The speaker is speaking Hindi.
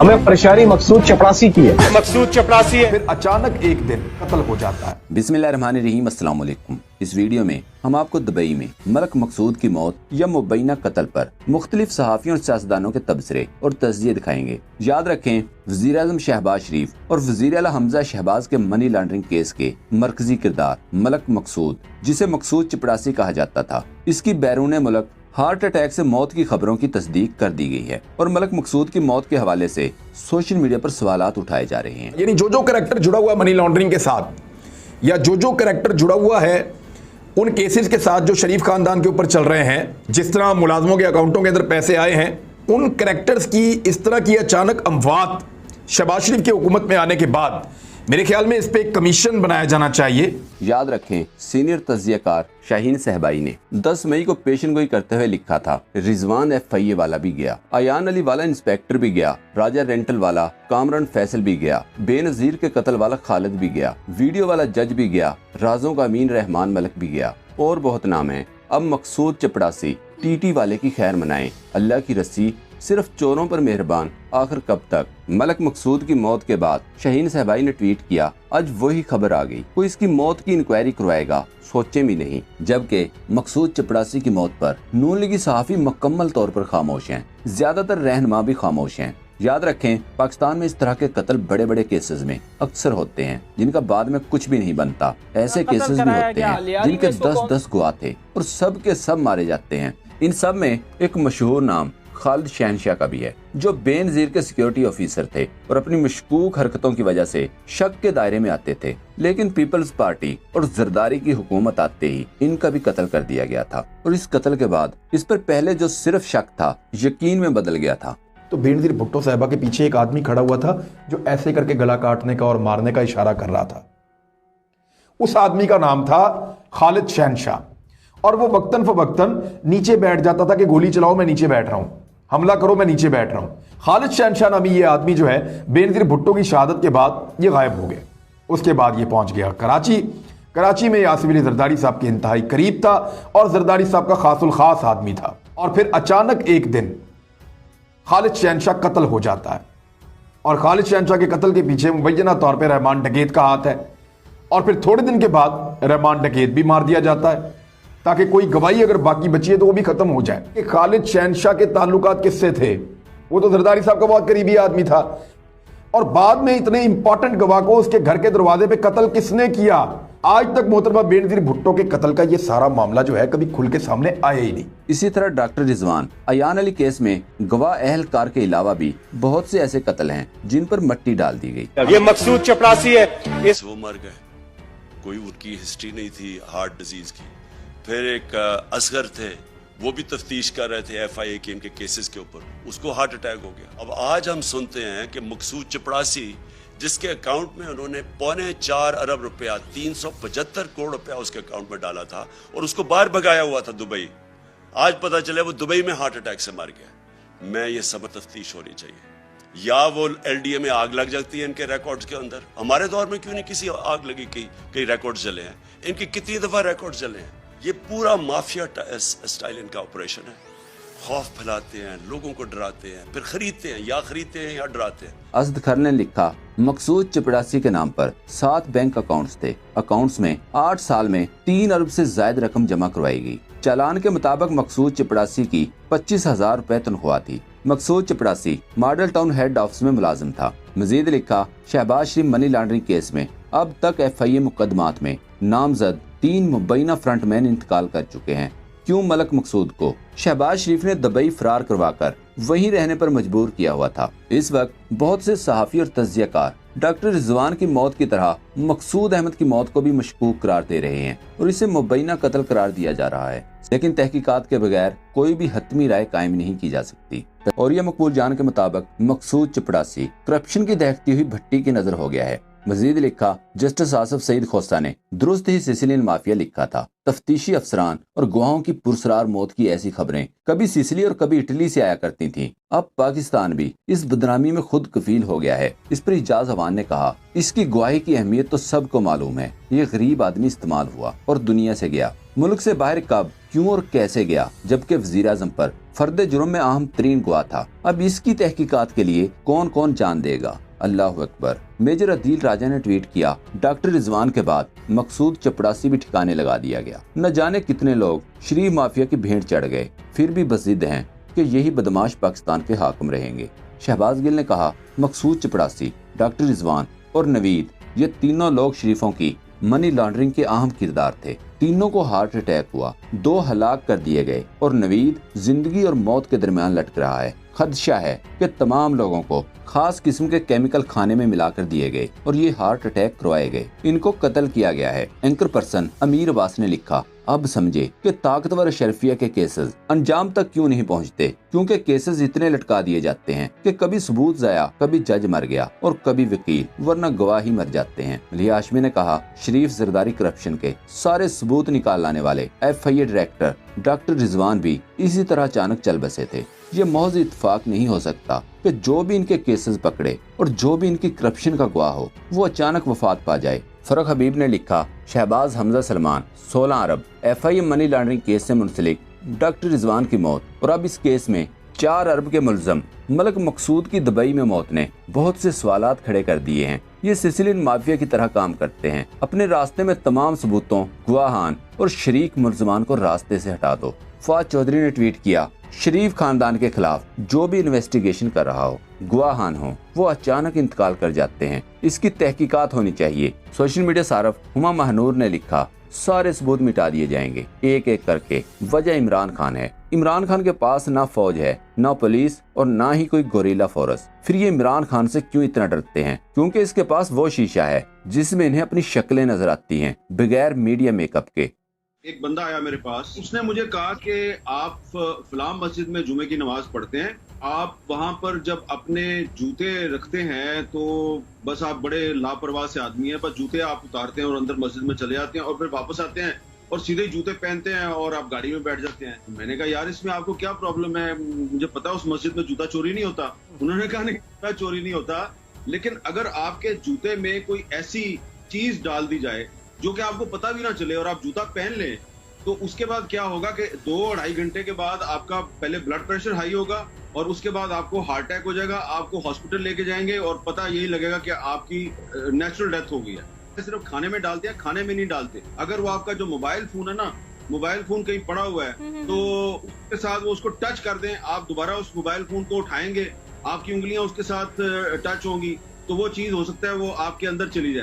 हमें परेशानी मकसूद चपरासी की है। मकसूद चपरासी है। फिर अचानक एक दिन कत्ल हो जाता है। बिस्मिल्लाहिर्रहमानिर्रहीम, अस्सलाम वालेकुम। इस वीडियो में हम आपको दुबई में मलक मकसूद की मौत या मुबैना कत्ल पर मुख्तलिफ सहाफ़ियों और सियासतदानों के तबसरे और तज़किये दिखाएंगे। याद रखें, वज़ीर आज़म शहबाज शरीफ और वज़ीर आला हमजा शहबाज के मनी लॉन्ड्रिंग केस के मरकजी किरदार मलक मकसूद, जिसे मकसूद चपरासी कहा जाता था, इसकी बैरून मुल्क हार्ट अटैक से मौत की खबरों की तस्दीक कर दी गई है और मलक मकसूद की मौत के हवाले से सोशल मीडिया पर सवालात उठाए जा रहे हैं। यानी जो कैरेक्टर जुड़ा हुआ मनी लॉन्ड्रिंग के साथ या जो कैरेक्टर जुड़ा हुआ है उन केसेस के साथ जो शरीफ खानदान के ऊपर चल रहे हैं, जिस तरह मुलाजमों के अकाउंटों के अंदर पैसे आए हैं, उन कैरेक्टर्स की इस तरह की अचानक अमवात शहबाज शरीफ की हुकूमत में आने के बाद मेरे ख्याल में इस पे एक कमीशन बनाया जाना चाहिए। याद रखें, सीनियर तज्जियाकार शाहीन सहबाई ने 10 मई को पेशन गोई करते हुए लिखा था, रिजवान FIA वाला भी गया, अयान अली वाला इंस्पेक्टर भी गया, राजा रेंटल वाला कामरान फैसल भी गया, बेनजीर के कत्ल वाला खालिद भी गया, वीडियो वाला जज भी गया, राजों का अमीन रहमान मलक भी गया और बहुत नाम है। अब मकसूद चपरासी TT वाले की खैर मनाएं, अल्लाह की रस्सी सिर्फ चोरों पर मेहरबान, आखिर कब तक। मलक मकसूद की मौत के बाद शाहीन सहबाई ने ट्वीट किया, आज वही खबर आ गई, कोई इसकी मौत की इंक्वायरी करवाएगा, सोचे भी नहीं। जबकि मकसूद चपरासी की मौत पर नून लीगी सहाफ़ी मुकम्मल तौर पर खामोश हैं, ज्यादातर रहनुमा भी खामोश हैं। याद रखें, पाकिस्तान में इस तरह के कत्ल बड़े बड़े केसेस में अक्सर होते हैं जिनका बाद में कुछ भी नहीं बनता। ऐसे केसेस भी होते हैं जिनके 10-10 गवाह थे और सब के सब मारे जाते हैं। इन सब में एक मशहूर नाम खालिद शहनशाह का भी है, जो बेनजीर के सिक्योरिटी ऑफिसर थे और अपनी मशकूक हरकतों की वजह से शक के दायरे में आते थे। लेकिन पीपल्स पार्टी और जरदारी की हुकूमत आते ही इनका भी कत्ल कर दिया गया था और इस कत्ल के बाद इस पर पहले जो सिर्फ शक था, यकीन में बदल गया था। तो बेनजीर भुट्टो साहिबा के पीछे एक आदमी खड़ा हुआ था जो ऐसे करके गला काटने का और मारने का इशारा कर रहा था। उस आदमी का नाम था खालिद शहनशाह और वो वक्तन फवक्तन नीचे बैठ जाता था कि गोली चलाओ, मैं नीचे बैठ रहा हूं, हमला करो, मैं नीचे बैठ रहा हूं। खालिद शहनशाह नामी ये आदमी जो है बेनजीर भुट्टो की शहादत के बाद ये गायब हो गया। उसके बाद ये पहुंच गया कराची में आसिफ अली जरदारी साहब के इंतहाई करीब था और जरदारी साहब का खासुल खास आदमी था। और फिर अचानक एक दिन खालिद शहनशाह कत्ल हो जाता है और खालिद शहनशाह के कत्ल के पीछे मुबैना तौर पर रहमान डकैत का हाथ है। और फिर थोड़े दिन के बाद रहमान डकैत भी मार दिया जाता है ताकि कोई गवाही अगर बाकी बची है तो वो भी खत्म हो जाए। कि खालिद शहनशाह के ताल्लुकात किससे थे? वो तो जरदारी साहब का बहुत करीबी आदमी था। और बाद में इतने इंपॉर्टेंट गवाह को उसके घर के दरवाजे पे कत्ल किसने किया? आज तक मोहतरमा बेनजीर भुट्टो के कत्ल का ये सारा मामला जो है कभी खुल के सामने आया ही नहीं। इसी तरह डॉक्टर रिजवान अयान अली केस में गवाह अहलकार के अलावा भी बहुत से ऐसे कत्ल हैं जिन पर मट्टी डाल दी गई। ये मकसूद चपरासी है। वो मर गए, कोई उनकी हिस्ट्री नहीं थी हार्ट डिजीज की। फिर एक असगर थे, वो भी तफ्तीश कर रहे थे FIA के इनके केसेस के ऊपर, उसको हार्ट अटैक हो गया। अब आज हम सुनते हैं कि मकसूद चपरासी, जिसके अकाउंट में उन्होंने 4.25 अरब रुपया 375 करोड़ रुपया उसके अकाउंट में डाला था और उसको बाहर भगाया हुआ था दुबई, आज पता चले वो दुबई में हार्ट अटैक से मर गया। मैं ये सब तफ्तीश होनी चाहिए, या वो LDA में आग लग जाती है इनके रिकॉर्ड्स के अंदर। हमारे दौर में क्यों नहीं किसी आग लगी, कई रिकॉर्ड्स जले हैं, इनकी कितनी दफा रिकॉर्ड्स जले हैं। ये पूरा माफिया स्टाइल इनका ऑपरेशन है। खौफ फैलाते हैं, लोगों को डराते हैं, फिर खरीदते हैं या डराते हैं। असद खर ने लिखा, मकसूद चपरासी के नाम पर 7 बैंक अकाउंट्स थे। अकाउंट्स में 8 साल में 3 अरब से ज्यादा रकम जमा करवाई गई। चालान के मुताबिक मकसूद चपरासी की 25,000 रुपए तनख्वाह थी। मकसूद चपरासी मॉडल टाउन हेड ऑफिस में मुलाजिम था। मजीद लिखा, शहबाज शरीफ मनी लॉन्ड्रिंग केस में अब तक FIA मुकदमात में नामजद 3 मुबैना फ्रंटमैन इंतकाल कर चुके हैं। क्यों मलक मकसूद को शहबाज शरीफ ने दुबई फरार करवाकर वहीं रहने पर मजबूर किया हुआ था। इस वक्त बहुत से सहाफ़ी और तज्जियाकार डॉक्टर रिजवान की मौत की तरह मकसूद अहमद की मौत को भी मशकूक करार दे रहे हैं और इसे मुबैना कत्ल करार दिया जा रहा है। लेकिन तहकीकात के बगैर कोई भी हतमी राय कायम नहीं की जा सकती। और यह मकबूल जान के मुताबिक मकसूद चपरासी करप्शन की दहकती हुई भट्टी की नजर हो गया है। मजीद लिखा, जस्टिस आसिफ सईद खोस्ता ने दुरुस्त ही सिसिलियन माफिया लिखा था। तफ्तीशी अफसरान और गवाहों की पुरसरार मौत की ऐसी खबरें कभी सिसिली और कभी इटली से आया करती थीं। अब पाकिस्तान भी इस बदनामी में खुद कफील हो गया है। इस पर इजाज अवान ने कहा, इसकी गवाही की अहमियत तो सबको मालूम है। ये गरीब आदमी इस्तेमाल हुआ और दुनिया से गया। मुल्क से बाहर कब, क्यों और कैसे गया, जबकि वजीर आज़म पर फर्द जुर्म में अहम तरीन गवाह था। अब इसकी तहकीकात के लिए कौन कौन जान देगा। अल्लाह अकबर। मेजर अदील राजा ने ट्वीट किया, डॉक्टर रिजवान के बाद मकसूद चपड़ासी भी ठिकाने लगा दिया गया। न जाने कितने लोग शरीफ माफिया की भेंट चढ़ गए, फिर भी बज़िद हैं कि यही बदमाश पाकिस्तान के हाकिम रहेंगे। शहबाज गिल ने कहा, मकसूद चपड़ासी, डॉक्टर रिजवान और नवीद, ये तीनों लोग शरीफों की मनी लॉन्ड्रिंग के अहम किरदार थे। तीनों को हार्ट अटैक हुआ, 2 हलाक कर दिए गए और नवीद जिंदगी और मौत के दरमियान लटक रहा है। खदशा है कि तमाम लोगों को खास किस्म के केमिकल खाने में मिलाकर दिए गए और ये हार्ट अटैक करवाए गए। इनको कत्ल किया गया है। एंकर पर्सन अमीर अब्बास ने लिखा, अब समझे कि ताकतवर अशरफिया के केसेस अंजाम तक क्यों नहीं पहुंचते, क्योंकि केसेस इतने लटका दिए जाते हैं कि कभी सबूत जाया, कभी जज मर गया और कभी वकील, वरना गवाह ही मर जाते हैं। लिया हाशमी ने कहा, शरीफ जरदारी करप्शन के सारे सबूत निकाल लाने वाले FIA डायरेक्टर डॉक्टर रिजवान भी इसी तरह अचानक चल बसे थे। ये महज इत्तेफाक नहीं हो सकता कि जो भी इनके केसेस पकड़े और जो भी इनकी करप्शन का गवाह हो वो अचानक वफात पा जाए। फरक हबीब ने लिखा, शहबाज हमजा सलमान 16 अरब FIA मनी लॉन्ड्रिंग केस से मुंसलिक डॉक्टर रिजवान की मौत और अब इस केस में 4 अरब के मुलजम मलक मकसूद की दुबई में मौत ने बहुत से सवालात खड़े कर दिए हैं। ये सिसिलियन माफिया की तरह काम करते हैं। अपने रास्ते में तमाम सबूतों, गवाहान और शरीक मुलजमान को रास्ते से हटा दो। फवाद चौधरी ने ट्वीट किया, शरीफ खानदान के खिलाफ जो भी इन्वेस्टिगेशन कर रहा हो, गवाहान हो, वो अचानक इंतकाल कर जाते हैं। इसकी तहकीकात होनी चाहिए। सोशल मीडिया सारफ हुमा महनूर ने लिखा, सारे सबूत मिटा दिए जाएंगे एक एक करके। वजह इमरान खान है। इमरान खान के पास ना फौज है, ना पुलिस और ना ही कोई गोरिल्ला फोर्स। फिर ये इमरान खान से क्यों इतना डरते हैं? क्योंकि इसके पास वो शीशा है जिसमें इन्हें अपनी शक्लें नजर आती हैं बगैर मीडिया मेकअप के। एक बंदा आया मेरे पास, उसने मुझे कहा कि आप फलां मस्जिद में जुमे की नमाज पढ़ते हैं, आप वहां पर जब अपने जूते रखते हैं तो बस आप बड़े लापरवाह से आदमी हैं, बस जूते आप उतारते हैं और अंदर मस्जिद में चले जाते हैं और फिर वापस आते हैं और सीधे जूते पहनते हैं और आप गाड़ी में बैठ जाते हैं। मैंने कहा, यार इसमें आपको क्या प्रॉब्लम है? मुझे पता है उस मस्जिद में जूता चोरी नहीं होता। उन्होंने कहा, नहीं चोरी नहीं होता, लेकिन अगर आपके जूते में कोई ऐसी चीज डाल दी जाए जो कि आपको पता भी ना चले और आप जूता पहन लें, तो उसके बाद क्या होगा कि 2-2.5 घंटे के बाद आपका पहले ब्लड प्रेशर हाई होगा और उसके बाद आपको हार्ट अटैक हो जाएगा। आपको हॉस्पिटल लेके जाएंगे और पता यही लगेगा कि आपकी नेचुरल डेथ हो गई है। सिर्फ खाने में डालते हैं, खाने में नहीं डालते। अगर वो आपका जो मोबाइल फोन है ना, मोबाइल फोन कहीं पड़ा हुआ है तो उसके साथ वो उसको टच कर दें, आप दोबारा उस मोबाइल फोन को उठाएंगे, आपकी उंगलियां उसके साथ टच होंगी, तो वो चीज हो सकता है वो आपके अंदर चली जाए।